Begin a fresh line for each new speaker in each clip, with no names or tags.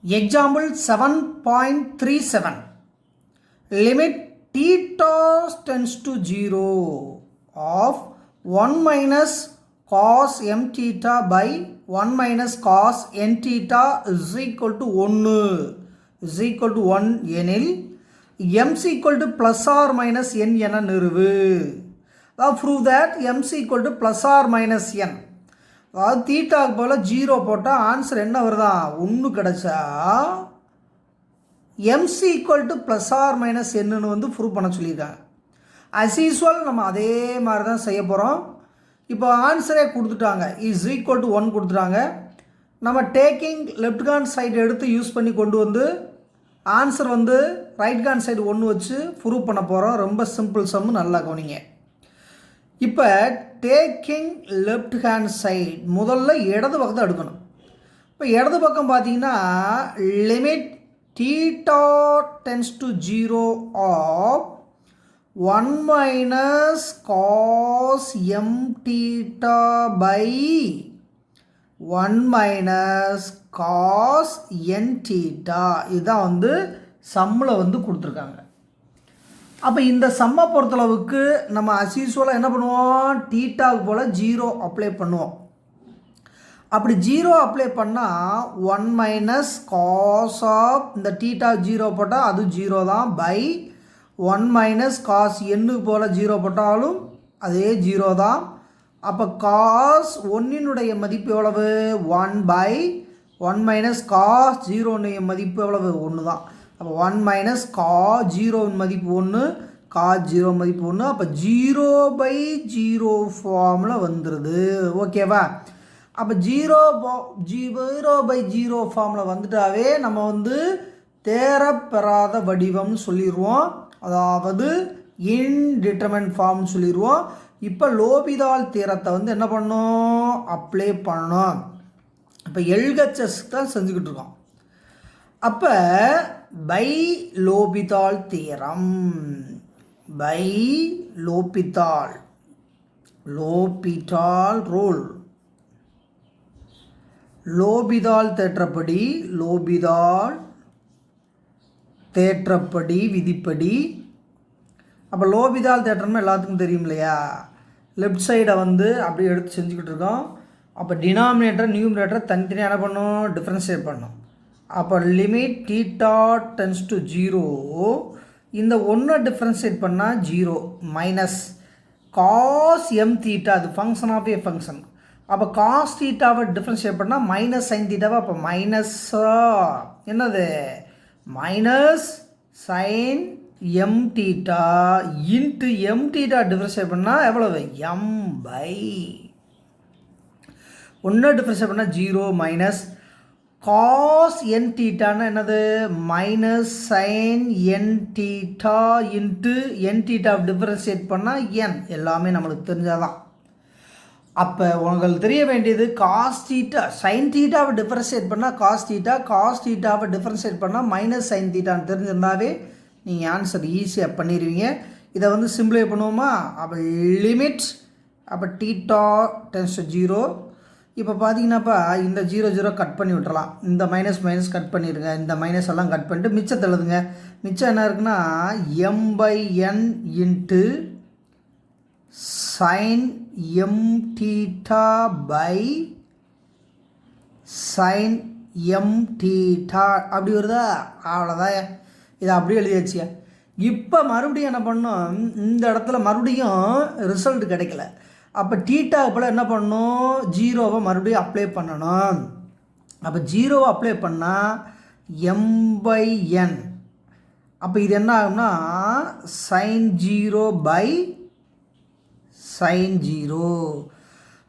Example 7.37. Limit theta tends to 0 of 1 minus cos m theta by 1 minus cos n theta is equal to 1 எனில் m is equal to plus or minus n என நிறுவு. Prove that m is equal to plus or minus n. அதாவது தீட்டாவுக்கு போல் 0 போட்டால் answer என்ன வருதா 1 கிடச்சா MC equal to plus or minus என்னன்னு வந்து prove பண்ண சொல்லியிருக்காங்க. அஸ் யூஸ்வல் நம்ம அதே மாதிரி தான் செய்ய போகிறோம். இப்போ ஆன்சரே கொடுத்துட்டாங்க, இஸ் ஈக்குவல் டு 1 கொடுத்துட்டாங்க. நம்ம டேக்கிங் லெஃப்ட் ஹேண்ட் சைடு எடுத்து யூஸ் பண்ணி கொண்டு வந்து ஆன்சர் வந்து ரைட் ஹேண்ட் சைடு 1 வச்சு ப்ரூவ் பண்ண போகிறோம். ரொம்ப சிம்பிள் சம்மு, நல்லா கவனிங்க. இப்போ டேக்கிங் லெஃப்ட் ஹேண்ட் சைடு முதல்ல இடது பக்கத்தை எடுக்கணும். இப்போ இடது பக்கம் பார்த்தீங்கன்னா limit theta tends to 0 of 1 minus cos m theta by 1 minus cos n theta. இதுதான் வந்து சம்மில் வந்து கொடுத்துருக்காங்க. அப்போ இந்த சம்மை பொறுத்தளவுக்கு நம்ம அஸ்யூஸ்வலாக என்ன பண்ணுவோம், தீட்டாவுக்கு போல் 0 அப்ளை பண்ணுவோம். அப்படி 0 அப்ளை பண்ணால் 1 மைனஸ் காஸ் ஆஃப் இந்த தீட்டா 0 போட்டால் அது 0 தான் பை 1 மைனஸ் காஸ் எண்ணுக்கு போல் 0 போட்டாலும் அதே 0 தான். அப்போ காஸ் 1னுடைய மதிப்பு எவ்வளவு 1 பை 1 மைனஸ் காஸ் 0னுடைய மதிப்பு எவ்வளவு 1 தான். அப்போ 1 மைனஸ் காஸ் 0 மதிப்பு 1, காஸ் 0 மதிப்பு 1. அப்போ 0 பை 0 ஃபார்மில் வந்துடுது. ஓகேவா? அப்போ 0 பை 0 ஃபார்மில் வந்துட்டாவே நம்ம வந்து தேரப்பெறாத வடிவம்னு சொல்லிடுவோம், அதாவது இன்டிட்டர்மினன்ட் ஃபார்ம்னு சொல்லிடுவோம். இப்போ லோபிதால் தியரத்தை வந்து என்ன பண்ணணும், அப்ளை பண்ணணும். இப்போ எல்ஹெச்எஸ் தான் செஞ்சுக்கிட்டு இருக்கோம். அப்போ by L'Hopital theorem, by L'Hopital rule, L'Hopital தேற்றப்படி விதிப்படி. அப்போ லோபிதால் தேற்றம்னா எல்லாத்துக்கும் தெரியும் இல்லையா, லெஃப்ட் சைடை வந்து அப்படியே எடுத்து செஞ்சுக்கிட்டு இருக்கோம். அப்போ டினாமினேட்டர் நியூமரேட்டர் தனித்தனியாக என்ன பண்ணணும், டிஃப்ரென்ஷியேட் பண்ணணும். அப்போ லிமிட் தீட்டா டென்ஸ் டு 0, இந்த 1 டிஃப்ரென்ஷியேட் பண்ணால் 0 மைனஸ் காஸ் எம் தீட்டா, அது ஃபங்க்ஷன் ஆஃப் ஏ ஃபங்க்ஷன். அப்போ காஸ் தீட்டாவை டிஃப்ரென்ஷியேட் பண்ணால் மைனஸ் சைன் தீட்டாவை, அப்போ மைனஸ் என்னது minus sign m theta into M theta differentiate பண்ணால் எவ்வளவு எம் பை 1 டிஃப்ரென்ஷியேட் பண்ணால் 0 மைனஸ் காஸ் என் தீட்டான்னா என்னது minus sine n theta into n theta differentiate பண்ணால் என், எல்லாமே நம்மளுக்கு தெரிஞ்சாதான். அப்போ உங்களுக்கு தெரிய வேண்டியது காஸ் தீட்டா சைன் தீட்டாவை டிஃப்ரென்ஷியேட் பண்ணால் காஸ் தீட்டா, காஸ் தீட்டாவை டிஃப்ரென்ஷியேட் பண்ணால் மைனஸ் சைன் தீட்டான்னு தெரிஞ்சிருந்தாவே நீங்கள் ஆன்சர் ஈஸியாக பண்ணிடுவீங்க. இதை வந்து சிம்பிளை பண்ணுவோமா. அப்போ லிமிட் அப்போ தீட்டா டென்ஸ் டு 0. இப்போ பார்த்தீங்கன்னாப்பா இந்த 0 கட் பண்ணி விட்டுறலாம், இந்த மைனஸ் கட் பண்ணிடுங்க, இந்த மைனஸ் எல்லாம் கட் பண்ணிட்டு மிச்சத்தை எழுதுங்க. மிச்சம் என்ன இருக்குன்னா m by n into sine m theta by sine m theta அப்படி வருதா, அவ்வளோதான். இதை அப்படியே எழுதியாச்சியா. இப்போ மறுபடியும் என்ன பண்ணோம், இந்த இடத்துல மறுபடியும் ரிசல்ட் கிடைக்கல. அப்போ தீட்டாவுக்கு போல் என்ன பண்ணணும், 0வை மறுபடியும் அப்ளை பண்ணணும். அப்போ 0வை அப்ளை பண்ணால் எம் பை என், அப்போ இது என்ன ஆகும்னா சைன் 0 பை சைன் 0.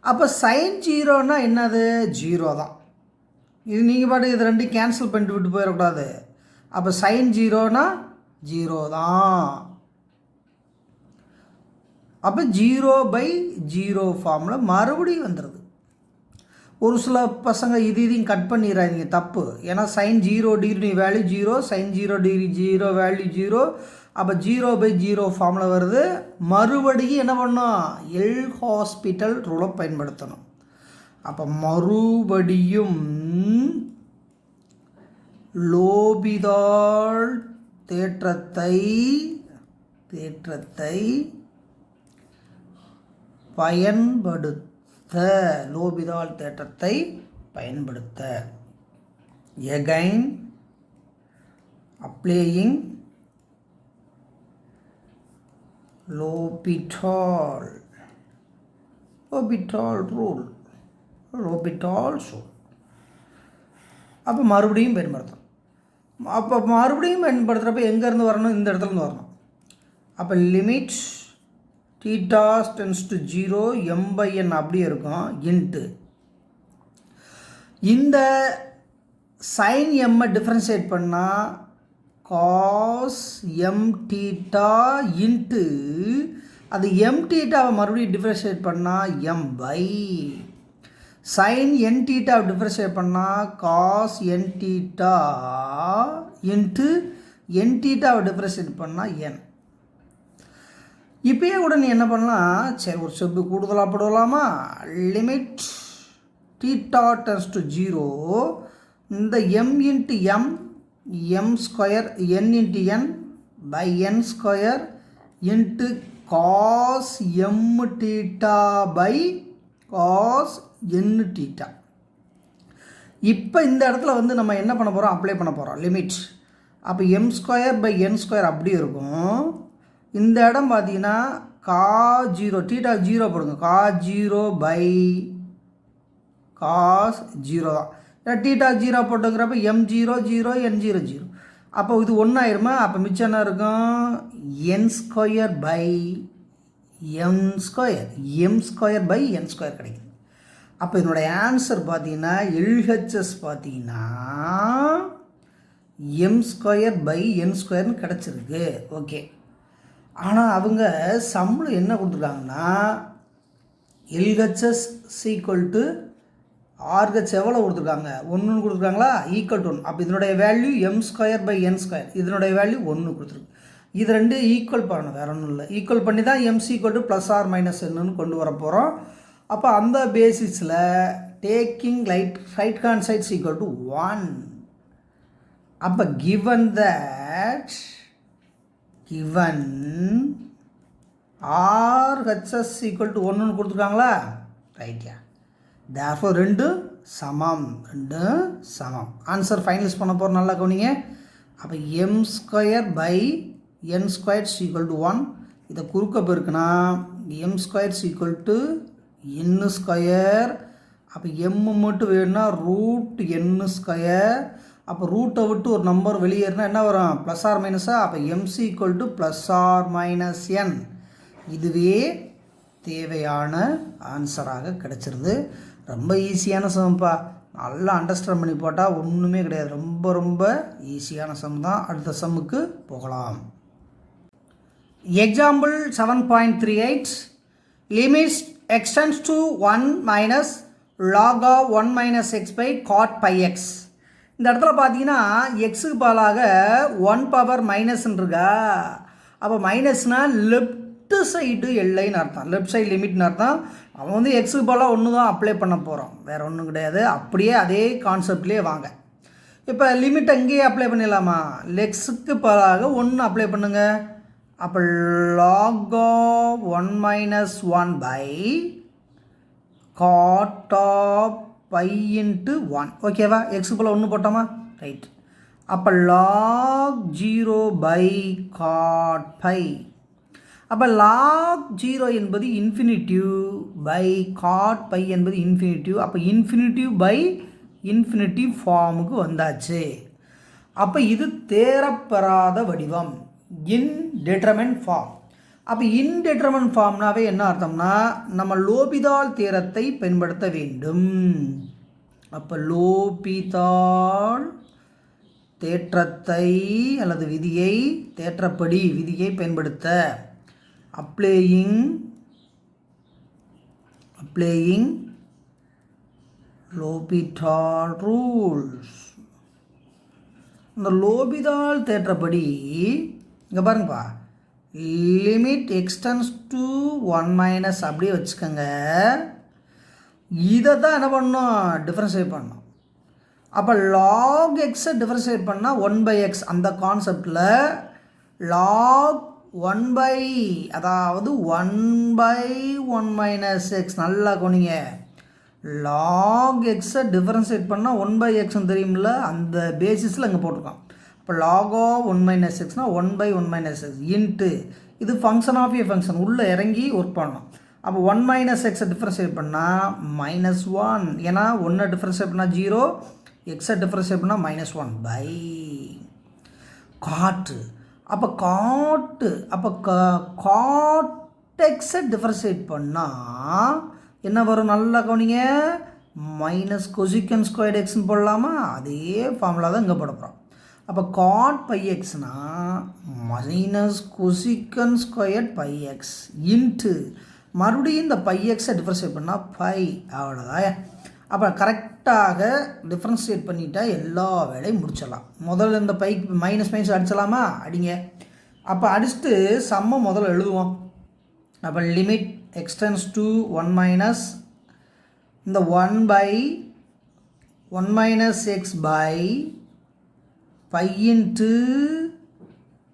அப்போ சைன் 0னா என்னது 0 தான். இது நீங்கள் பாட்டு இது ரெண்டும் கேன்சல் பண்ணிட்டு விட்டு போயிடக்கூடாது. அப்போ சைன் 0னா 0 தான். அப்போ 0 பை 0 ஃபார்மில் மறுபடியும் வந்துடுது. ஒரு சில பசங்க இதையும் கட் பண்ணிடுறாங்க, தப்பு. ஏன்னா sine 0 degree value 0, sine 0 degree 0 value 0. அப்போ 0 பை 0 ஃபார்மில் வருது. மறுபடியும் என்ன பண்ணோம், எல் ஹாஸ்பிட்டல் ரூலை பயன்படுத்தணும். அப்போ மறுபடியும் லோபிதால் தேற்றத்தை பயன்படுத்த, லோபிதால் தேற்றத்தை பயன்படுத்த. Again applying லோபிதால் rule, லோபிதால் rule. அப்போ மறுபடியும் பயன்படுத்தணும். அப்போ மறுபடியும் பயன்படுத்துகிறப்ப எங்கேருந்து வரணும்? இந்த இடத்துலேருந்து வரணும். அப்போ limit theta tends to 0 m/n அப்படியே இருக்கும் இன்ட்டு இந்த சைன் எம்மை டிஃப்ரென்ஷியேட் பண்ணால் காஸ் எம் தீட்டா இன்ட்டு அது எம் தீட்டாவை மறுபடியும் டிஃப்ரென்ஷியேட் பண்ணால் எம் பை சைன் என் தீட்டாவை டிஃப்ரென்ஷியேட் பண்ணால் காஸ் என் தீட்டா இன்ட்டு என் தீட்டாவை டிஃப்ரென்ஷியேட் பண்ணால் என். இப்போயே கூட நீ என்ன பண்ணலாம், சரி ஒரு ஸ்டெப்பு கூடுதலாக போடலாமா? லிமிட் தீட்டா டென்ஸ் டு 0 இந்த m into m m square n into n by n square into cos m theta by cos n theta. இப்போ இந்த இடத்துல வந்து நம்ம என்ன பண்ண போகிறோம்? அப்ளை பண்ண போகிறோம் லிமிட். அப்போ m square by n square அப்படி இருக்கும். இந்த இடம் பார்த்தீங்கன்னா காஸ் 0 தீட்டா 0 போடுங்க, காஸ் 0 பை காஸ் 0 தான். Theta 0 போட்டுங்கிறப்ப m0 0 n0 0. அப்போ இது 1 ஆயிருமா? அப்போ மிச்சம் என்ன இருக்கும்? n square by m square by n square கிடைக்குது. அப்போ இதனுடைய ஆன்சர் பார்த்தீங்கன்னா எல்ஹெச்எஸ் பார்த்தீங்கன்னா m ஸ்கொயர் பை n ஸ்கொயர்னு கிடச்சிருக்கு. ஓகே, ஆனால் அவங்க சம்பளம் என்ன கொடுத்துருக்காங்கன்னா எல்ஹெச்எஸ் சீக்வல் டு ஆர்ஹெச் எவ்வளோ கொடுத்துருக்காங்க? 1 கொடுத்துருக்காங்களா? Equal to 1. அப்போ இதனுடைய value m square by n square, இதனுடைய வேல்யூ 1 கொடுத்துருக்கு. இது ரெண்டு ஈக்குவல் பண்ணணும், வேறு ஒன்றும் இல்லை. ஈக்குவல் பண்ணி தான் m equal to plus or minus என்னன்னு கொண்டு வர போகிறோம். அப்போ அந்த பேசிஸில் taking right hand sides equal to 1. அப்போ கிவன் RHS ஈக்குவல் டு 1ன்னு கொடுத்துருக்காங்களா? ரைட்யா. therefore ரெண்டு சமம். ஆன்சர் ஃபைனலைஸ் பண்ண போகிறோம், நல்லா கவனிங்க. அப்போ m square by n square equal to 1. இதை குறுக்க பெருக்குனா m square equal to n square. அப்போ m மட்டும் வேணும்னா ரூட் n ஸ்கொயர். அப்போ ரூட்டை விட்டு ஒரு நம்பர் வெளியேறினா என்ன வரும்? ப்ளஸ் ஆர் மைனஸா? அப்போ M C equal to plus or minus n. இதுவே தேவையான ஆன்சராக கிடச்சிருது. ரொம்ப ஈஸியான சம்ப்பா, நல்லா அண்டர்ஸ்டாண்ட் பண்ணி போட்டால் ஒன்றுமே கிடையாது. ரொம்ப ஈஸியான சம் தான். அடுத்த சம்முக்கு போகலாம். Example 7.38 limits x tends to 1 minus log of 1 minus x by cot pi x. இந்த இடத்துல பார்த்தீங்கன்னா எக்ஸுக்கு பதிலாக 1 பவர் மைனஸ்ன்னு இருக்கா? அப்போ மைனஸ்னால் லெஃப்ட் சைடு எல்லைன்னு அர்த்தம், லெஃப்ட் சைடு லிமிட்னு அர்த்தம். அவன் வந்து எக்ஸுக்கு பதிலாக 1 தான் அப்ளை பண்ண போகிறோம், வேறு ஒன்றும் கிடையாது. அப்படியே அதே கான்செப்ட்லேயே வாங்க. இப்போ லிமிட் அங்கேயே அப்ளை பண்ணிடலாமா? எக்ஸுக்கு பதிலாக 1 அப்ளை பண்ணுங்க. அப்போ log of 1 minus 1 by cot of pi into 1. ஓகேவா? எக்ஸுக்கு போல் 1 போட்டோமா? ரைட். அப்போ லாக் 0 பை காட் பை. அப்போ லாக் 0 என்பது இன்ஃபினிட்டிவ் பை காட் பை என்பது இன்ஃபினிட்டிவ். அப்போ இன்ஃபினிட்டிவ் பை இன்ஃபினிட்டிவ் ஃபார்முக்கு வந்தாச்சு. அப்போ இது தேரப்பெறாத வடிவம், இன்டெட்டர்மினன்ட் ஃபார்ம். அப்போ இன்டெட்டர்மினன்ட் ஃபார்ம்னாவே என்ன அர்த்தம்னா நம்ம லோபிதால் தேரத்தை பயன்படுத்த வேண்டும். அப்போ லோபிதால் தேற்றத்தை அல்லது விதியை, தேற்றப்படி விதியை பயன்படுத்த அப்ளேயிங் லோபிதால் ரூல்ஸ். இந்த லோபிதால் தேற்றப்படி இங்கே பாருங்கப்பா, லிமிட் எக்ஸ்டென்ஸ் டு 1 மைனஸ் அப்படியே வச்சுக்கோங்க. இதை தான் என்ன பண்ணணும்? டிஃப்ரென்ஷியேட் பண்ணணும். அப்போ லாக் எக்ஸை டிஃபரன்ஷியேட் பண்ணால் 1/x. அந்த கான்செப்டில் லாக் 1 அதாவது 1/1 - x. நல்லா கொனிங்க, லாக் எக்ஸை டிஃபரன்ஷியேட் பண்ணால் 1/xன்னு தெரியுமில்ல, அந்த பேசிஸில் இங்கே போட்டிருக்கோம். இப்போ லாக் ஆஃப் 1 - xனா 1/1 - x இன்ட்டு இது ஃபங்க்ஷன் ஆஃப் ஏ ஃபங்க்ஷன் உள்ளே இறங்கி ஒர்க் பண்ணணும். அப்போ 1 - xை டிஃபரன்ஷியேட் பண்ணால் -1, ஏன்னா 1 டிஃபரன்ஷியேட் பண்ணால் 0, எக்ஸை டிஃபரன்ஷியேட் பண்ணால் -1 பை காட்டு. அப்போ காட் எக்ஸை டிஃபரன்ஷியேட் பண்ணால் என்ன வரும்? நல்லா கவனிங்க, மைனஸ் கொசிக்கன் ஸ்கொயர்டு எக்ஸ்ன்னு போடலாமா? அதே ஃபார்முலா தான் இங்கே போட போகிறோம். அப்போ காட் πxனா minus cosecant squared πx into மறுபடியும் இந்த πxை டிஃபரன்ஷியேட் பண்ணால் பை, அவ்வளோதான். அப்போ கரெக்டாக டிஃப்ரென்ஷியேட் பண்ணிட்டா எல்லா வேலையும் முடிச்சிடலாம். முதல்ல இந்த பைக்கு மைனஸ் அடிச்சலாமா? அடிங்க. அப்போ அடிச்சுட்டு சம்மை முதல்ல எழுதுவோம். அப்போ லிமிட் எக்ஸ்டென்ஸ் டு 1 - இந்த 1/1 - x by pi into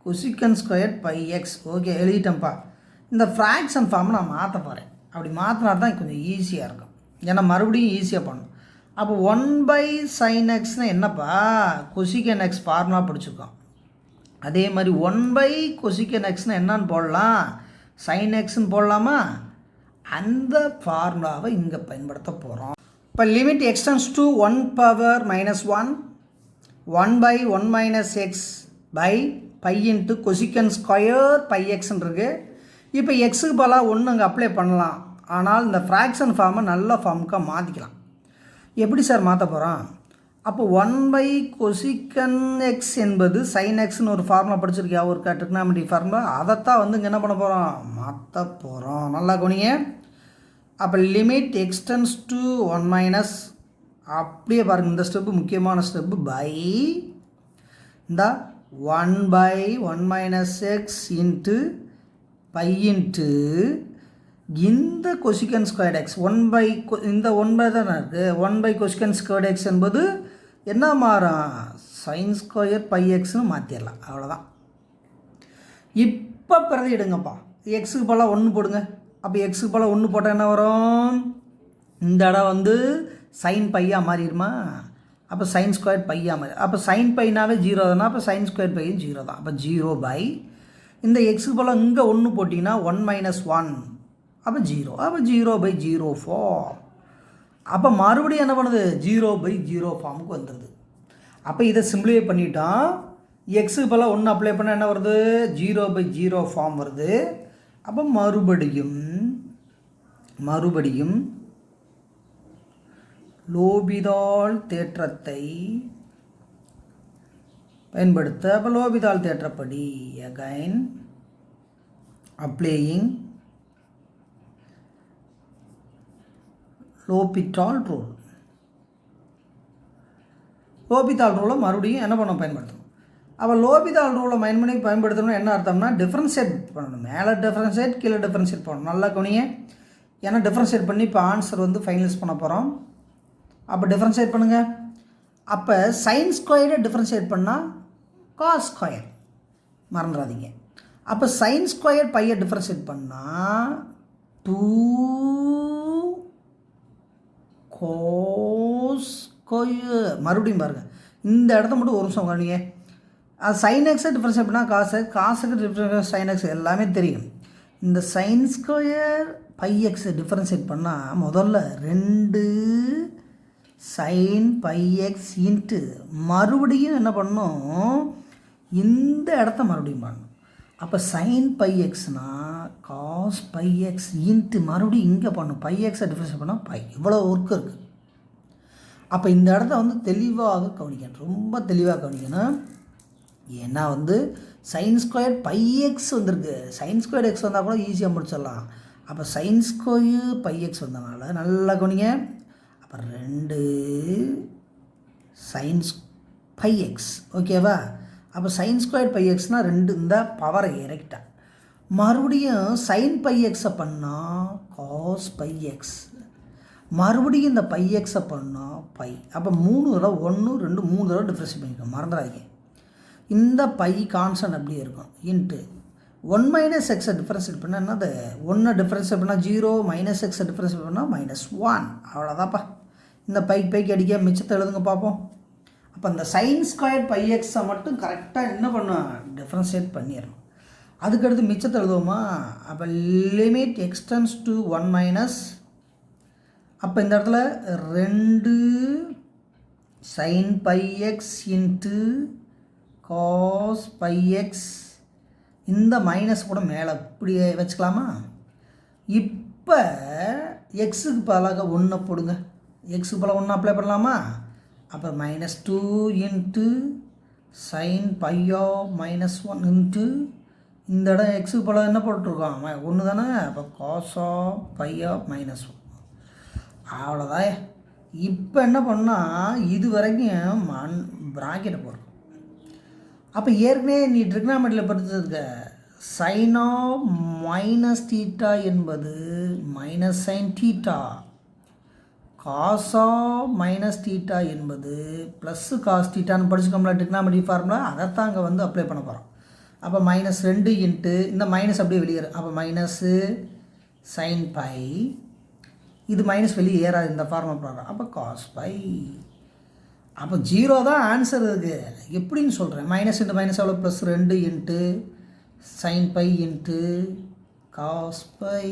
cosecant square πx. Okay, எழுதிட்டேன்ப்பா. இந்த ஃப்ராக்ஷன் ஃபார்மை நான் மாற்ற போகிறேன். அப்படி மாற்றினா தான் கொஞ்சம் ஈஸியாக இருக்கும், ஏன்னா மறுபடியும் ஈஸியாக பண்ணணும். அப்போ 1/sin xனா என்னப்பா? கொசிக்கன் x ஃபார்முலா படிச்சுருக்கோம். அதே மாதிரி 1/கொசிக்கன் xனா என்னான்னு போடலாம்? sin xன்னு போடலாமா? அந்த ஃபார்முலாவை இங்கே பயன்படுத்த போகிறோம். இப்போ limit x tends to 1⁻−1 1/1 - x by pi into cosecant square πxன்னு இருக்குது. இப்போ எக்ஸுக்கு பதிலாக 1 அங்கே அப்ளை பண்ணலாம். ஆனால் இந்த ஃப்ராக்ஷன் ஃபார்மை நல்ல ஃபார்முக்காக மாற்றிக்கலாம். எப்படி சார் மாற்ற போகிறோம்? அப்போ 1/கொசிக்கன் x என்பது sin xன்னு ஒரு ஃபார்முலா படிச்சிருக்கியா? ஒரு ட்ரிக்னாமெட்ரி ஃபார்முலா. அதைத்தான் வந்து இங்கே என்ன பண்ண போகிறோம்? மாற்ற போகிறோம். நல்லா கவனிங்க. அப்போ லிமிட் எக்ஸ்டென்ஸ் டு 1 அப்படியே பாருங்கள், இந்த ஸ்டெப்பு முக்கியமான ஸ்டெப்பு. பை இந்த 1/1 - x இன்ட்டு பை இன்ட்டு இந்த கொசிக்கன் ஸ்கொயர்ட் எக்ஸ் இந்த 1 தானே இருக்குது. 1/கொசிக்கன் ஸ்கொயர்ட் எக்ஸ் என்பது என்ன மாறும்? சைன் ஸ்கொயர் πxன்னு மாற்றிடலாம். அவ்வளோதான். இப்போ பிரதியிடுங்கப்பா. எக்ஸுக்கு பதிலாக 1 போடுங்க. அப்போ எக்ஸுக்கு பதிலாக 1 போட்டால் என்ன வரும்? இந்த இடம் வந்து சைன் பையாக மாறிடுமா? அப்போ சைன் ஸ்கொயர் பையாக மாறி, அப்போ சைன் பைனாவே 0 தானே, அப்போ சைன் ஸ்கொயர் பையும் 0 தான். அப்போ 0 பை இந்த எக்ஸுக்கு பதிலாக இங்கே 1 போட்டிங்கன்னா 1 - 1, அப்போ 0, அப்போ 0/0 ஃபார்ம். அப்போ மறுபடியும் என்ன பண்ணுது? 0/0 ஃபார்முக்கு வந்துடுது. அப்போ இதை சிம்பிளிஃபை பண்ணிட்டோம். எக்ஸுக்கு பதிலாக 1 அப்ளை பண்ணால் என்ன வருது? 0/0 ஃபார்ம் வருது. அப்போ மறுபடியும் லோபிதால் தேற்றத்தை பயன்படுத்த. அப்போ லோபிதால் தேற்றப்படி அகைன் அப்ளேயிங் லோபிதால் ரூல். லோபிதால் ரூலை மறுபடியும் என்ன பண்ண பயன்படுத்தணும்? அப்போ லோபிதால் ரூலை பயன்படுத்தணும்னு என்ன அர்த்தம்னா டிஃப்ரென்ஷியேட் பண்ணணும். மேலே டிஃப்ரென்ஷியேட், கீழே டிஃப்ரென்ஷியேட் பண்ணணும். நல்லா கவனிங்க. ஏன்னா டிஃப்ரென்ஷியேட் பண்ணி இப்போ ஆன்சர் வந்து ஃபைனலைஸ் பண்ண போகிறோம். அப்போ டிஃப்ரென்ஷியேட் பண்ணுங்கள். அப்போ சைன் ஸ்கொயரை டிஃப்ரென்ஷியேட் பண்ணால் காஸ் ஸ்கொயர், மறந்துடாதீங்க. அப்போ சைன் ஸ்கொயர் பையை டிஃப்ரென்ஷியேட் பண்ணால் 2 cos ஸ்கொயர். மறுபடியும் பாருங்கள், இந்த இடத்த மட்டும் ஒரு நிமிஷம் கவனிங்க. சைன் எக்ஸை டிஃப்ரென்ஷியேட் பண்ணால் காசுக்கு டிஃப்ரென்ஸ் சைன் எக்ஸ் எல்லாமே தெரியும். இந்த சைன் ஸ்கொயர் πxை டிஃப்ரென்ஷியேட் பண்ணால் முதல்ல 2 sin πx இன்ட்டு மறுபடியும் என்ன பண்ணணும்? இந்த இடத்த மறுபடியும் பண்ணணும். அப்போ sin πxனா cos πx இன்ட்டு மறுபடியும் இங்கே பண்ணணும். πxை டிஃப்ரென்ஷியேட் பண்ணால் பை. இவ்வளோ ஒர்க் இருக்குது. அப்போ இந்த இடத்த வந்து தெளிவாக கவனிக்கணும், ரொம்ப தெளிவாக கவனிக்கணும். ஏன்னா வந்து சைன் ஸ்கொயர் πx வந்திருக்கு. சைன் ஸ்கொயர் எக்ஸ் வந்தால் கூட ஈஸியாக முடிச்சிடலாம். அப்போ சைன் ஸ்கொயர் πx வந்தனால நல்லா கவனிங்க. அப்போ 2 sin πx, ஓகேவா? அப்போ சைன் ஸ்கொயர் πxனால் 2 இந்த பவரை இறக்கிட்டா. மறுபடியும் சைன் πxை பண்ணால் காஸ் πx. மறுபடியும் இந்த பை எக்ஸை பண்ணால் பை. அப்போ 3 தடவை 1 2 3 தடவை டிஃப்ரென்ஷியேட் பண்ணிக்கணும், மறந்துடாதீங்க. இந்த பை கான்ஸ்டன்ட் அப்படியே இருக்கும். இன்ட்டு 1 மைனஸ் எக்ஸை டிஃப்ரென்ஷியேட் பண்ணால் என்னது, 1 டிஃப்ரென்ஷியேட் பண்ணால் 0, மைனஸ் எக்ஸை டிஃப்ரென்ஷியேட் பண்ணால் -1. அவ்வளோதாப்பா. இந்த பைக்கு அடிக்க மிச்சத்தை எழுதுங்க பார்ப்போம். அப்போ அந்த சைன் ஸ்கொயர் பை எக்ஸை மட்டும் கரெக்டாக என்ன பண்ணும், டிஃப்ரென்ஷியேட் பண்ணிடணும். அதுக்கடுத்து மிச்சத்தை எழுதுவோமா. அப்போ லிமிட் எக்ஸ்டென்ஸ் டு 1 மைனஸ், அப்போ இந்த இடத்துல 2 sine pi x into cos pi x. இந்த மைனஸ் கூட மேலே இப்படியே வச்சுக்கலாமா. இப்போ எக்ஸுக்கு பதிலாக 1 போடுங்க, எக்ஸுக்கு பதிலாக 1 அப்ளை பண்ணலாமா. அப்போ -2 into sine pi of -1 into இந்த இடம் எக்ஸுக்கு பதிலாக என்ன போட்டுருக்கோம், 1 தானே. அப்போ காஸ் ஆஃப் பை ஆஃப் -1. அவ்வளோதான். இப்போ என்ன பண்ணால் இது வரைக்கும் ப்ராக்கெட்டை போடுறோம். அப்போ ஏற்கனவே நீ ட்ரிக்னாமெட்ரியில் படித்ததுக்கு சைன் ஆஃப் மைனஸ் தீட்டா என்பது minus sine theta, cos of minus theta என்பது ப்ளஸ்ஸு காஸ் தீட்டான்னு படிச்சுக்கோம்ல ட்ரிக்னாமெட்ரி ஃபார்முலா. அதைத்தான் அங்கே வந்து அப்ளை பண்ண போகிறோம். அப்போ -2 இன்ட்டு இந்த மைனஸ் அப்படியே வெளியேறும். அப்போ மைனஸு சைன் பை, இது மைனஸ் வெளியே ஏறாது இந்த ஃபார்முலா ப்ராப்ளம். அப்போ காஸ் பை. அப்போ 0 தான் ஆன்சர் இருக்குது. எப்படின்னு சொல்கிறேன். மைனஸ் இன்ட்டு மைனஸ் எவ்வளோ, +2 into sine pi into cos pi.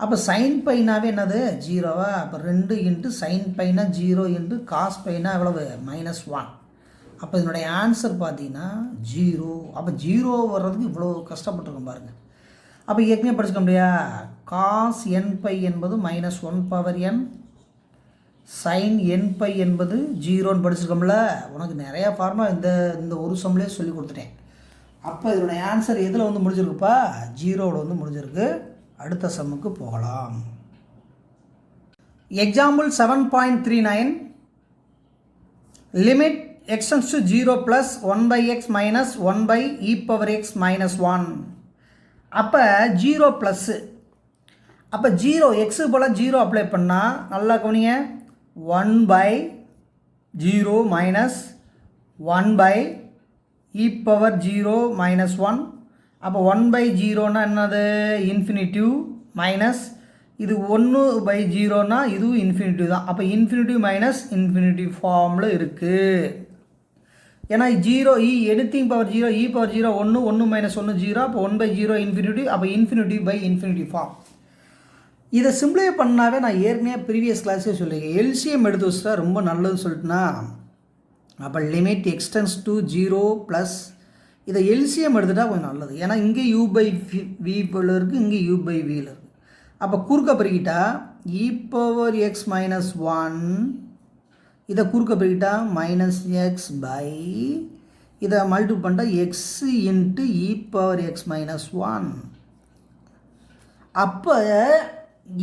அப்போ சைன் பைனாவே என்னது 0வா. அப்போ 2 இன்ட்டு சைன் பைனா 0 இன்ட்டு காஸ் பைனா எவ்வளவு -1. அப்போ இதனுடைய ஆன்சர் பார்த்தீங்கன்னா 0. அப்போ 0 வர்றதுக்கு இவ்வளோ கஷ்டப்பட்டுருக்கோம் பாருங்கள். அப்போ ஏற்கனவே படிச்சுக்க முடியா. காஸ் n பை என்பது -1/n, சைன் n பை என்பது 0ன்னு படிச்சுக்கோம்ல. உனக்கு நிறையா ஃபார்முலா இந்த ஒரு சம்லேயே சொல்லி கொடுத்துட்டேன். அப்போ இதனுடைய ஆன்சர் எதில் வந்து முடிஞ்சிருக்குப்பா, 0வில் வந்து முடிஞ்சிருக்கு. அடுத்த சம்முக்கு போகலாம். Example 7.39. Limit x tends to 0 + 1/x minus 1/e⁻x -1. அப்போ 0 ப்ளஸ்ஸு. அப்போ 0 எக்ஸுக்கு போல் 0 அப்ளை பண்ணால் நல்லா கவனிங்க, 1/0 மைனஸ் 1/e⁻0 -1. அப்போ 1/0னா என்னது, இன்ஃபினிட்டிவ், மைனஸ் இது 1/0னா இதுவும் இன்ஃபினிட்டிவ் தான். அப்போ இன்ஃபினிட்டிவ் மைனஸ் இன்ஃபினிட்டிவ் ஃபார்மில் இருக்குது. ஏன்னா 0 anything பவர் 0 e⁻0 1 1 - 1 0. அப்போ 1/0 இன்ஃபினிட்டி. அப்போ இன்ஃபினிட்டி ஃபார்ம். இதை சிம்பிளை பண்ணாவே நான் ஏற்கனவே ப்ரீவியஸ் கிளாஸே சொல்லியிருக்கேன். எல்சிஎம் எடுத்து வச்சுட்டா ரொம்ப நல்லதுன்னு சொல்லிட்டுனா. அப்போ லிமிட் எக்ஸ்டென்ஸ் டு 0 ப்ளஸ் இதை எல்சிஎம் எடுத்துகிட்டா கொஞ்சம் நல்லது. ஏன்னா இங்கே u/v போல் இருக்குது, இங்கே u/v இருக்குது. அப்போ குறுக்க பெருக்கிட்டா e⁻x -1, இதை குறுக்க பெருக்கிட்டா -x பை இதை மல்டிபிள் பண்ணிட்டா x இன்ட்டு e⁻x -1. அப்போ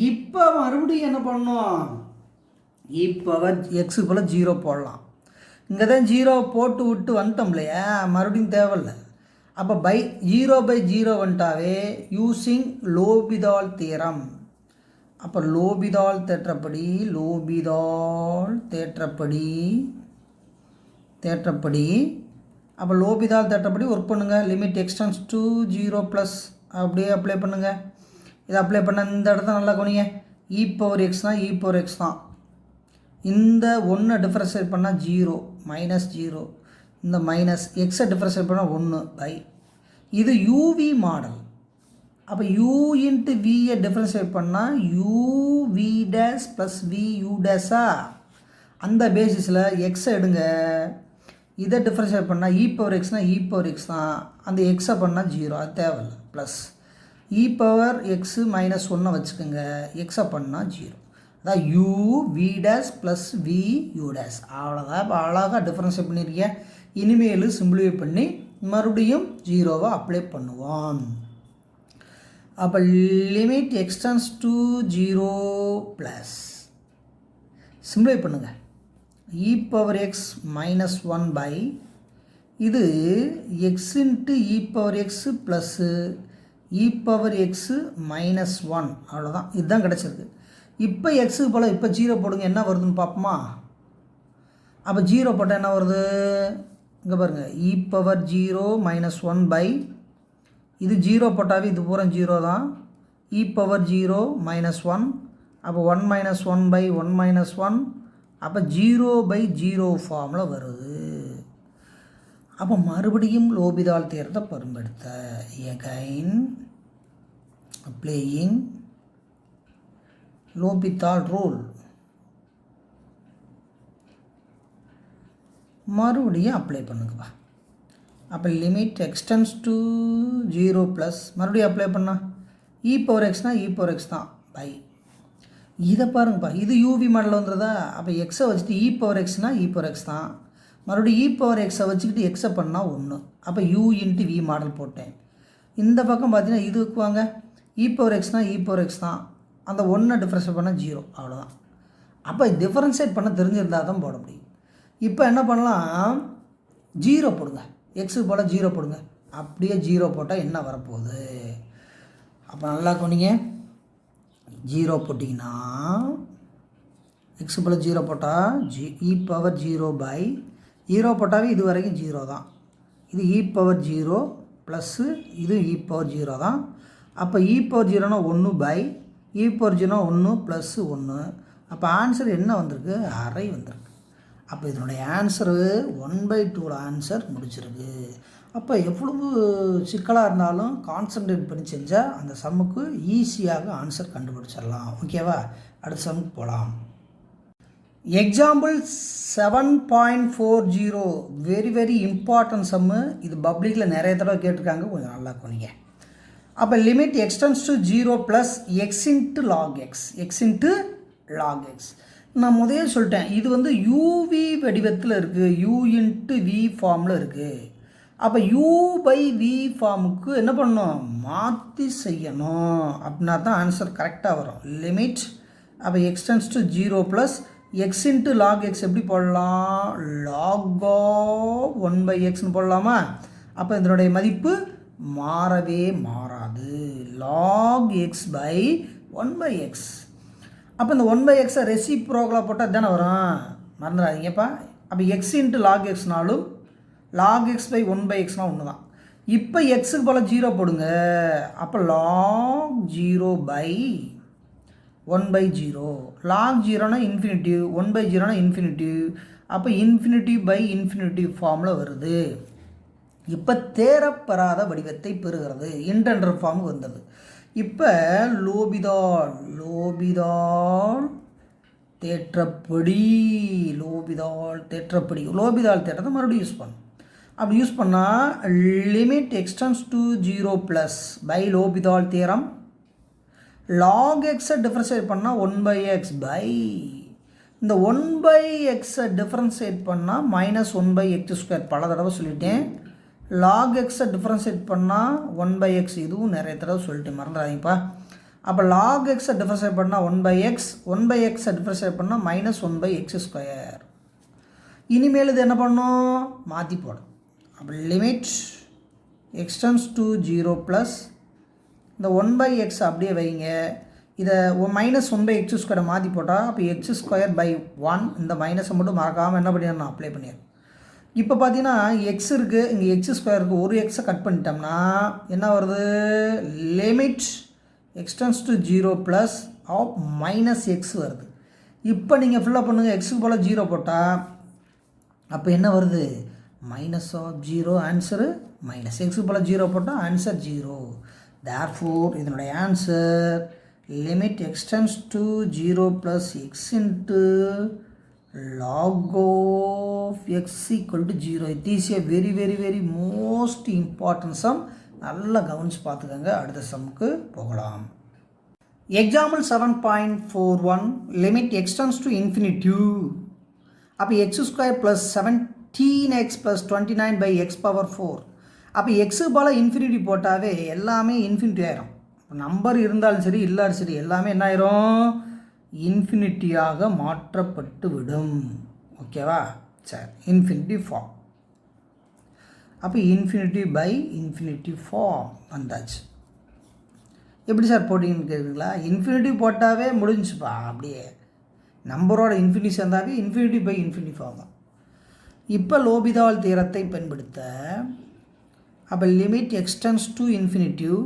இப்போ மறுபடியும் என்ன பண்ணணும், e⁻x போல் 0 போடலாம். இங்கே தான் 0 போட்டு விட்டு வந்துட்டோம் இல்லையா, மறுபடியும் தேவையில்லை. அப்போ 0/0 வந்துட்டாவே யூஸிங் லோபிதால் தியரம். அப்போ லோபிதால் தேற்றப்படி அப்போ லோபிதால் தேற்றப்படி ஒர்க் பண்ணுங்கள். லிமிட் எக்ஸ்டென்ஸ் டு 0 ப்ளஸ் அப்படியே அப்ளை பண்ணுங்கள். இதை அப்ளை பண்ண இந்த இடத்த நல்லா கவனிங்க. e⁻xனா e⁻x தான். இந்த 1 டிஃபரன்ஷியேட் பண்ணால் 0 -0, இந்த மைனஸ் எக்ஸை டிஃபரன்ஷியேட் பண்ணால் 1 பை இது யூவி மாடல். அப்போ u இன்ட்டு வியை டிஃபரன்ஷியேட் பண்ணால் uv டேஸ் ப்ளஸ் vu டேஸா. அந்த பேசிஸில் எக்ஸை எடுங்க, இதை டிஃபரன்ஷியேட் பண்ணால் e⁻xனா e⁻x தான். அந்த எக்ஸை பண்ணால் 0, அது தேவையில்லை. ப்ளஸ் e⁻x -1 வச்சுக்கோங்க, எக்ஸை பண்ணால் 0. அதான் uv days plus vu days. அவ்வளோதான். இப்போ அழகாக டிஃபரன்ஷியேட் பண்ணியிருக்கேன். இனிமேல் சிம்பிளிஃபை பண்ணி மறுபடியும் 0வை அப்ளை பண்ணுவோம். அப்போ limit x tends to 0 plus simplify பண்ணுங்கள். e⁻x -1 பை இது x into e⁻x plus e⁻x -1. அவ்வளோதான். இதுதான் கிடச்சிருக்கு. இப்போ எக்ஸுக்கு போல் இப்போ 0 போடுங்க, என்ன வருதுன்னு பார்ப்போமா? அப்போ 0 போட்டால் என்ன வருது? இங்கே பாருங்கள், e⁻0 - 1 இது 0 போட்டாவே இது பூரா 0 தான். e⁻0 - 1, அப்போ 1 - 1 - 1 அப்போ 0/0 ஃபார்மில் வருது. அப்போ மறுபடியும் லோபிதால் தேற்றத்தை பயன்படுத்த எகைன் அப்ளையிங் லோபிதால் ரூல், மறுபடியும் அப்ளை பண்ணுங்கப்பா. அப்போ லிமிட் எக்ஸ்டென்ஸ் டு 0 ப்ளஸ் மறுபடியும் அப்ளை பண்ணால் e⁻x e⁻x தான் பை. இதை பாருங்கப்பா, இது யூவி மாடலில் வந்துடுதா? அப்போ எக்ஸை வச்சுட்டு e⁻x e⁻x தான், மறுபடியும் e⁻x வச்சுக்கிட்டு எக்ஸை பண்ணால் 1, அப்போ u × v மாடல் போட்டேன். இந்த பக்கம் பார்த்தீங்கன்னா இதுக்கு வாங்க, e⁻x e⁻x தான், அந்த 1 டிஃப்ரென்ஷியேட் பண்ணால் 0, அவ்வளோதான். அப்போ டிஃப்ரென்ஷியேட் பண்ண தெரிஞ்சிருந்தால் தான் போட முடியும். இப்போ என்ன பண்ணலாம், 0 போடுங்க, எக்ஸுக்கு போல் 0 போடுங்க. அப்படியே 0 போட்டால் என்ன வரப்போகுது? அப்போ நல்லா கொண்டீங்க, 0 போட்டிங்கன்னா எக்ஸுக்கு போல் 0 போட்டால் e⁻0/0 போட்டாவே இது வரைக்கும் 0 தான். இது e⁻0 ப்ளஸ்ஸு இது e⁻0 தான். அப்போ e⁻0 1 e⁻0 1 + 1. அப்போ ஆன்சர் என்ன வந்திருக்கு? அரை வந்திருக்கு. அப்போ இதனுடைய ஆன்சரு 1/2 ஆன்சர் முடிச்சிருக்கு. அப்போ எவ்வளவு சிக்கலாக இருந்தாலும் கான்சன்ட்ரேட் பண்ணி செஞ்சால் அந்த சம்முக்கு ஈஸியாக ஆன்சர் கண்டுபிடிச்சிடலாம். ஓகேவா? அடுத்த சம்முக்கு போகலாம். எக்ஸாம்பிள் 7.40 வெரி வெரி இம்பார்ட்டன்ட் சம்மு. இது பப்ளிக்கில் நிறைய தடவை கேட்டிருக்காங்க, கொஞ்சம் நல்லா கொனிங்க. அப்போ limit x tends to 0 plus x × log x, x × log x. நான் முதல்ல சொல்லிட்டேன், இது வந்து யூவி வடிவத்தில் இருக்குது, u × v ஃபார்மில் இருக்குது. அப்போ u/v ஃபார்முக்கு என்ன பண்ணணும்? மாற்றி செய்யணும். அப்படின்னா தான் ஆன்சர் கரெக்டாக வரும். லிமிட் அப்போ extends to 0 plus x × log x எப்படி போடலாம்? log of 1/xன்னு போடலாமா? அப்போ இதனுடைய மதிப்பு மாறவே மாறாது, log x/1/x. அப்போ இந்த 1/xஐ ரெசிப்ரோக்கலாக போட்டால் தானே வரும், மறந்துடாதீங்கப்பா. அப்போ x × log xனாலும் log x/1/xனால் ஒன்று தான். இப்போ எக்ஸுக்கு போல் 0 போடுங்க, அப்போ log 0/1/0. log 0னா இன்ஃபினிட்டிவ், 1/0னா இன்ஃபினிட்டிவ். அப்போ இன்ஃபினிட்டிவ் ஃபார்மில் வருது. இப்போ தேரப்பெறாத வடிவத்தை பெறுகிறது, இன்டெண்டர் ஃபார்முக்கு வந்தது. இப்போ லோபிதால் தேற்றப்படி லோபிதால் தேற்றத்தை மறுபடியும் யூஸ் பண்ணும். அப்படி யூஸ் பண்ணால் limit x tends to 0 plus by L'Hopital theorem log x differentiate பண்ணால் 1/x பை இந்த 1/x டிஃப்ரென்ஷியேட் பண்ணால் -1/x². பல தடவை சொல்லிட்டேன். log x டிஃப்ரென்ஷியேட் பண்ணால் 1/x, இதுவும் நிறைய தடவை சொல்லிட்டேன், மறந்துடாதீங்கப்பா. அப்போ log x டிஃப்ரென்ஷியேட் பண்ணால் 1/x, 1/x டிஃப்ரென்ஷியேட் பண்ணால் -1/x². இனிமேல் இது என்ன பண்ணணும்? மாற்றி போடும். அப்போ லிமிட் எக்ஸ்டென்ஸ் டு 0 ப்ளஸ் இந்த 1/x அப்படியே வைங்க, இதை -1/x² மாற்றி போட்டால் அப்போ x²/1, இந்த மைனஸை மட்டும் மறக்காமல் என்ன பண்ணிடணும்? அப்ளை பண்ணிடணும். இப்போ பார்த்தீங்கன்னா எக்ஸ் இருக்குது, இங்கே x² இருக்குது, ஒரு எக்ஸை கட் பண்ணிட்டோம்னா என்ன வருது? Limit x tends to 0 plus of -x வருது. இப்போ நீங்கள் ஃபுல்லாக பண்ணுங்கள், எக்ஸுக்கு போல் 0 போட்டால் அப்போ என்ன வருது? -0. Answer minus. எக்ஸுக்கு போல் 0 போட்டால் ஆன்சர் 0. தேர்ஃபோர் இதனுடைய answer limit x tends to 0 plus x × log of x = 0. It is a very very very most important sum. நல்லா கவனிச்சு பார்த்துக்கோங்க. அடுத்த சம்முக்கு போகலாம். Example 7.41 limit x tends to infinity. அப்போ x² + 17x + 29/x⁴. அப்போ எக்ஸுக்கு போல் இன்ஃபினிட்டி போட்டாவே எல்லாமே இன்ஃபினிட்டி ஆயிரும். நம்பர் இருந்தாலும் சரி இல்லாலும் சரி எல்லாமே என்ன ஆயிரும்? இன்ஃபினிட்டியாக மாற்றப்பட்டு விடும். ஓகேவா? சரி, இன்ஃபினிட்டி ஃபார்ம். அப்போ இன்ஃபினிட்டி ஃபார்ம் வந்தாச்சு. எப்படி சார் போட்டிங்கன்னு கேட்குறீங்களா? இன்ஃபினிட்டிவ் போட்டாவே முடிஞ்சுப்பா. அப்படியே நம்பரோட இன்ஃபினிட்டி சேர்ந்தாவே இன்ஃபினிட்டி பை இன்ஃபினிட்டி ஃபார்ம் தான். இப்போ லோபிதால் தியரத்தை பயன்படுத்த அப்போ லிமிட் எக்ஸ்டென்ஸ் டு இன்ஃபினிட்டிவ்.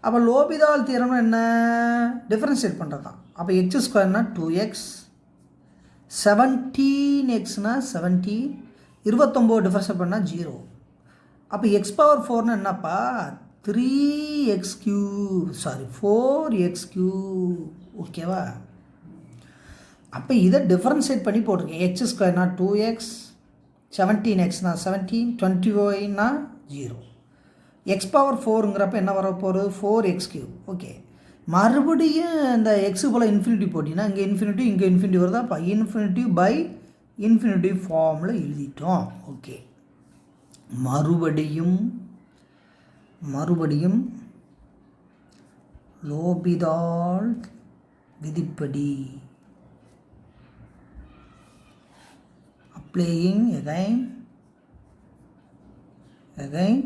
அப்போ லோபிதால் தியரம்னா என்ன? டிஃப்ரென்ஷியேட் பண்ணுறது தான். அப்போ எக்ஸ் ஸ்கொயர்னா 2x, 17xனா 17, 29 டிஃப்ரென்ஷியேட் பண்ணால் 0. அப்போ எக்ஸ் பவர் 4னா என்னப்பா? 4x3. ஓகேவா? அப்போ இதை டிஃப்ரென்ஷியேட் பண்ணி போட்டிருக்கேன். எக்ஸ் ஸ்கொயர்னா 2x, 17xனா 17, 20yனா 0. எக்ஸ் பவர் 4ங்கிறப்ப என்ன வர போகிறது? 4x3. ஓகே, மறுபடியும் இந்த எக்ஸு போல் இன்ஃபினிட்டி போட்டிங்கன்னா இங்கே இன்ஃபினிட்டி இங்கே இன்ஃபினிட்டி வருதா? அப்போ இன்ஃபினிட்டி பை இன்ஃபினிட்டி ஃபார்மில் எழுதிட்டோம். ஓகே, மறுபடியும் லோபிதால் விதிப்படி அப்ளையிங் again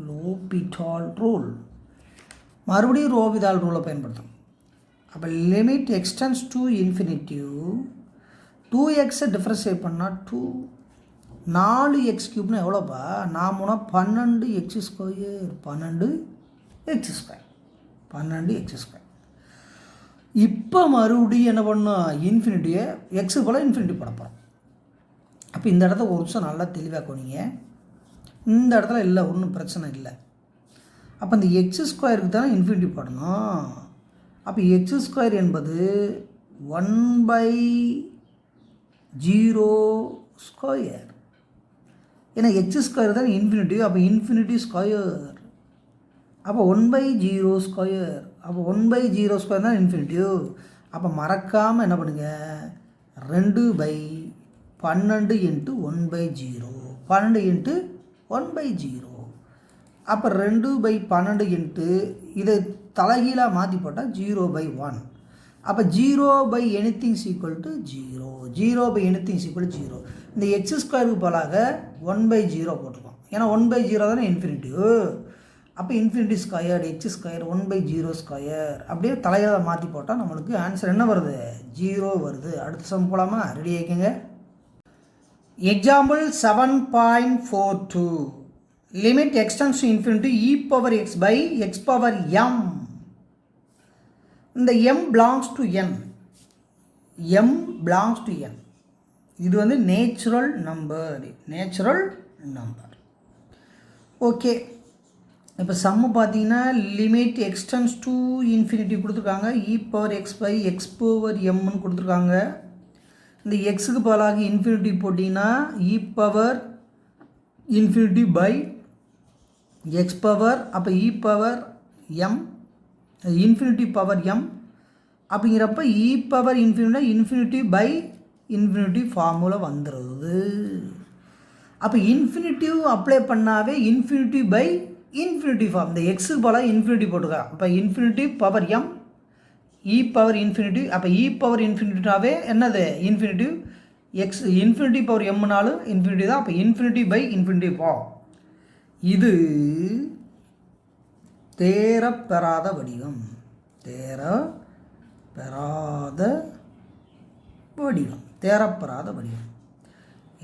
லோபிதால் ரூல். மறுபடியும் லோபிதால் ரூலை பயன்படுத்தும். அப்போ limit x tends to infinitive 2x differentiate பண்ணால் 2, 4x3 எவ்வளோப்பா? 12x². 12x². இப்போ மறுபடியும் என்ன பண்ணோம்? இன்ஃபினிட்டியை எக்ஸு போல் இன்ஃபினிட்டி போட போகிறோம். அப்போ இந்த இடத்த ஒரு நிமிஷம் நல்லா தெளிவாக கொண்டீங்க. இந்த இடத்துல இல்லை, ஒன்றும் பிரச்சனை இல்லை. அப்போ இந்த x² தானே இன்ஃபினிட்டி போடணும். அப்போ x² என்பது 1/0². ஏன்னா x² தான் இன்ஃபினிட்டி. அப்போ இன்ஃபினிட்டி ஸ்கொயர். அப்போ 1/0². அப்போ 1/0² தான் இன்ஃபினிட்டிவ். அப்போ மறக்காமல் என்ன பண்ணுங்கள்? 2/12 × 1/0. 12 × 1/0. அப்போ 2/12 இதை தலைகீழாக மாற்றி போட்டால் 0/1. அப்போ 0/anything = 0. 0/anything = 0. இந்த x² போலாக 1/0 போட்டிருக்கோம். ஏன்னா 1/0 தானே இன்ஃபினிட்டிவ். அப்போ இன்ஃபினிட்டி ஸ்கொயர்டு x² 1/0². அப்படியே தலையாக மாற்றி போட்டால் நம்மளுக்கு ஆன்சர் என்ன வருது? 0 வருது. அடுத்த சம் போகலாமா? ரெடி ஆகிக்கங்க. Example 7.42. Limit x tends to infinity e⁻x by x⁻m. இந்த m belongs to n. இது வந்து நேச்சுரல் நம்பர். ஓகே, இப்போ சம்மு பார்த்தீங்கன்னா லிமிட் எக்ஸ்டென்ஸ் டு இன்ஃபினிட்டி கொடுத்துருக்காங்க. e⁻x by x⁻mன்னு கொடுத்துருக்காங்க. இந்த எக்ஸுக்கு பதிலாக இன்ஃபினிட்டி போட்டிங்கன்னா e⁻∞ by x பவர், அப்போ e⁻m இன்ஃபினிட்டி பவர் m அப்படிங்கிறப்ப e⁻∞ by இன்ஃபினிட்டி ஃபார்முலா வந்துடுது. அப்போ இன்ஃபினிட்டிவ் அப்ளை பண்ணாவே இன்ஃபினிட்டி பை இன்ஃபினிட்டி ஃபார்ம். இந்த எக்ஸுக்கு போல இன்ஃபினிட்டி போட்டுக்கா. அப்போ இன்ஃபினிட்டி பவர் m e⁻∞. அப்போ e⁻∞ என்னது? இன்ஃபினிட்டிவ். எக்ஸ் இன்ஃபினிட்டி பவர் எம்னாலும் இன்ஃபினிட்டி தான். அப்போ இன்ஃபினிட்டி பை இன்ஃபினிட்டி ஃபார்ம். இது தேரப்பெறாத வடிவம்.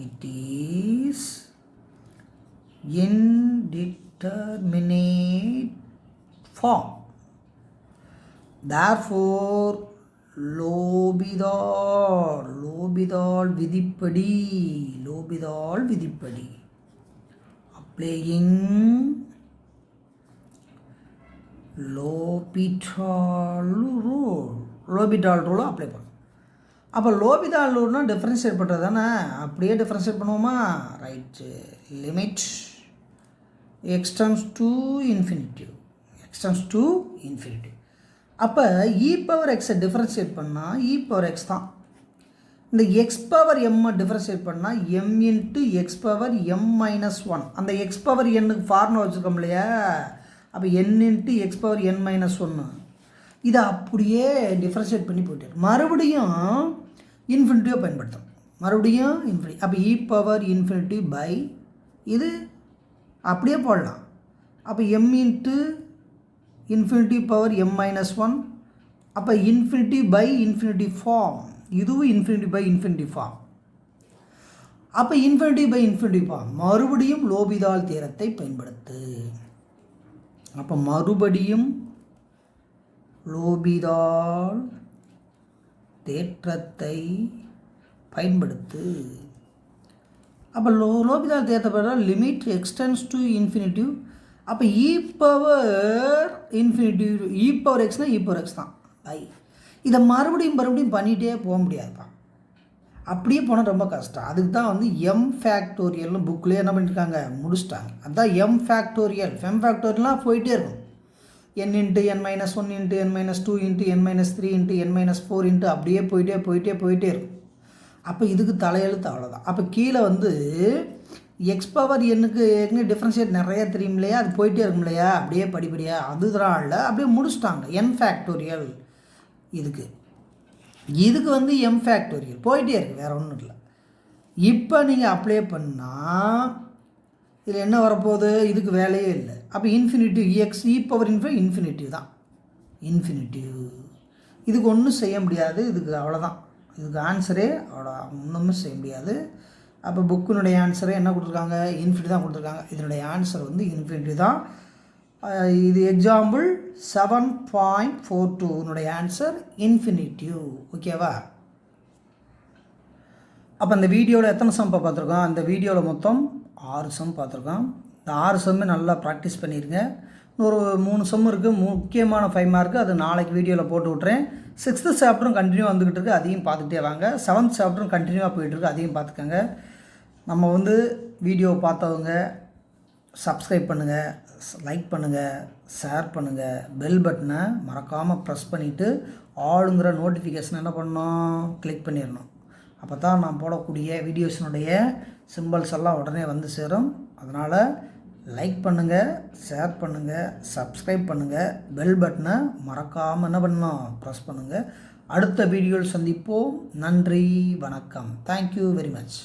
It is indeterminate form. Therefore L'Hopital விதிப்படி applying லோபிதால் ரூலை அப்ளை பண்ணும். அப்போ லோபிதால் ரூல்னா டிஃப்ரென்ஷியேட் பண்ணுறது தானே? அப்படியே டிஃப்ரென்ஷியேட் பண்ணுவோமா? Right. Limit x tends to infinity. அப்போ e⁻x டிஃப்ரென்ஷியேட் பண்ணால் e⁻x தான். இந்த x⁻m டிஃப்ரென்ஷியேட் பண்ணால் m × x⁻m−1. அந்த x⁻n ஃபார்முலா வச்சுருக்கோம் இல்லையா? அப்போ n × x⁻n−1 இதை அப்படியே டிஃப்ரென்ஷியேட் பண்ணி போயிட்டு மறுபடியும் இன்ஃபினிட்டியை பயன்படுத்தும். அப்போ e⁻∞ by இது அப்படியே போடலாம். அப்போ m × infinity power m minus one. அப்போ இன்ஃபினிட்டி பை இன்ஃபினிட்டி ஃபார்ம், இதுவும் இன்ஃபினிட்டி பை இன்ஃபினிட்டி ஃபார்ம். அப்போ இன்ஃபினிட்டி பை இன்ஃபினிட்டி ஃபார்ம், மறுபடியும் லோபிதால் தேற்றத்தை பயன்படுத்து. அப்போ மறுபடியும் லோபிதால் தேற்றத்தை பயன்படுத்து. அப்போ லோபிதால் தேற்றப்பட லிமிட் எக்ஸ்டென்ஸ் டு இன்ஃபினிட்டிவ். அப்போ e power infinity, e power எக்ஸ்னால் இ பவர் எக்ஸ் தான் ஐ. இதை மறுபடியும் பண்ணிகிட்டே போக முடியாதுப்பா. அப்படியே போனால் ரொம்ப கஷ்டம். அதுக்கு தான் வந்து எம் ஃபேக்டோரியல்னு புக்கில் என்ன பண்ணியிருக்காங்க, முடிச்சிட்டாங்க. அதுதான் எம் ஃபேக்டோரியல். எம் ஃபேக்டோரியல்லாம் போயிட்டே இருக்கும். n into n minus one into n minus two into n minus three into n minus four into அப்படியே போயிட்டே இருக்கும். அப்போ இதுக்கு தலையெழுத்து அவ்வளோதான். அப்போ கீழே வந்து எக்ஸ் பவர் என்னுக்கு ஏற்கனவே டிஃப்ரென்ஷியேட் நிறைய தெரியும் இல்லையா, அது போயிட்டே இருக்கும் இல்லையா, அப்படியே படிப்படியாக. அதுதான் இல்லை, அப்படியே முடிச்சிட்டாங்க என் ஃபேக்டோரியல். இதுக்கு வந்து எம் ஃபேக்டோரியல் போயிட்டே இருக்குது, வேறு ஒன்றும் இல்லை. இப்போ நீங்கள் அப்ளை பண்ணால் இதில் என்ன வரப்போகுது, இதுக்கு வேலையே இல்லை. அப்போ இன்ஃபினிட்டிவ் எக்ஸ் இ பவர் இன்ஃபினிட்டிவ் தான், இன்ஃபினிட்டிவ். இதுக்கு ஒன்றும் செய்ய முடியாது, இதுக்கு அவ்வளோதான். இதுக்கு ஆன்சரே அவ்வளோ, ஒன்றுமே செய்ய முடியாது. அப்போ புக்கினுடைய ஆன்சரே என்ன கொடுத்துருக்காங்க, இன்ஃபினிட்டி தான் கொடுத்துருக்காங்க. இதனுடைய ஆன்சர் வந்து இன்ஃபினிட்டி தான். இது எக்ஸாம்பிள் 7.42 ஆன்சர் இன்ஃபினிட்டிவ். ஓகேவா? அப்போ இந்த வீடியோவில் எத்தனை சம் பார்த்துருக்கோம், அந்த வீடியோவில் மொத்தம் 6 சம் பார்த்துருக்கோம். இந்த 6 சம்மே நல்லா ப்ராக்டிஸ் பண்ணிடுங்க. இன்னொரு 3 சம் இருக்குது, முக்கியமான 5 மார்க்கு, அது நாளைக்கு வீடியோவில் போட்டு விட்றேன். 6th சாப்டரும் கண்டினியூ வந்துக்கிட்டு இருக்குது, அதையும் பார்த்துக்கிட்டே வாங்க. 7th சாப்டரும் கண்டினியூவாக போயிட்டுருக்கு, அதையும் பார்த்துக்கோங்க. நம்ம வந்து வீடியோ பார்த்தவங்க சப்ஸ்கிரைப் பண்ணுங்கள், லைக் பண்ணுங்கள், ஷேர் பண்ணுங்கள், பெல் பட்டனை மறக்காமல் ப்ரெஸ் பண்ணிவிட்டு ஆளுங்கிற நோட்டிஃபிகேஷன் என்ன பண்ணணும், கிளிக் பண்ணிடணும். அப்போ தான் நான் போடக்கூடிய வீடியோஸினுடைய சிம்பிள்ஸ் எல்லாம் உடனே வந்து சேரும். அதனால் லைக் பண்ணுங்கள், ஷேர் பண்ணுங்கள், சப்ஸ்கிரைப் பண்ணுங்கள், பெல் பட்டனை மறக்காமல் என்ன பண்ணணும், ப்ரெஸ் பண்ணுங்கள். அடுத்த வீடியோவில் சந்திப்போம். நன்றி, வணக்கம். Thank you very much.